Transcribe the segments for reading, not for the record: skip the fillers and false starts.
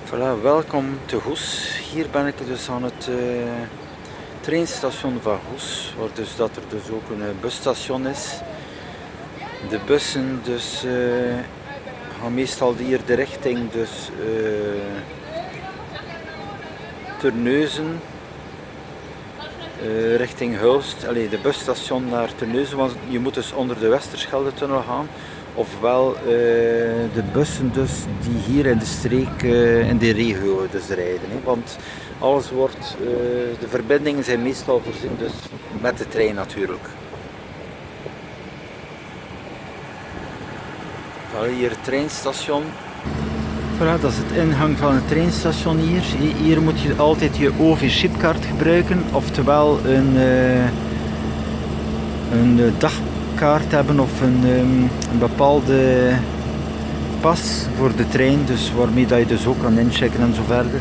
Voilà, welkom te Goes. Hier ben ik dus aan het treinstation van Goes, waar dus dat er dus ook een busstation is. De bussen dus gaan meestal hier de richting dus Terneuzen, richting Hulst. Allee, de busstation naar Terneuzen, want je moet dus onder de Westerschelde-tunnel gaan. Ofwel de bussen dus die hier in de streek, in de regio dus rijden. Hè. Want alles wordt, de verbindingen zijn meestal voorzien dus met de trein natuurlijk. Voilà, hier het treinstation. Voilà, dat is het ingang van het treinstation hier. Hier moet je altijd je OV-chipkaart gebruiken, oftewel een dagkaart hebben of een bepaalde pas voor de trein, dus waarmee dat je dus ook kan inchecken en zo verder.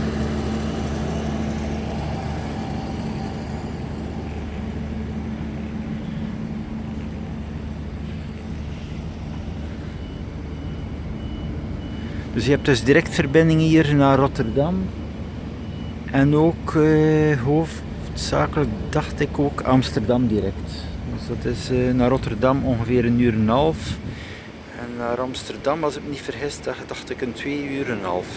Dus je hebt dus direct verbindingen hier naar Rotterdam en ook hoofdzakelijk dacht ik ook Amsterdam direct. Dus dat is naar Rotterdam ongeveer 1 uur en een half en naar Amsterdam, als ik me niet vergis, dacht ik een 2 uur en een half.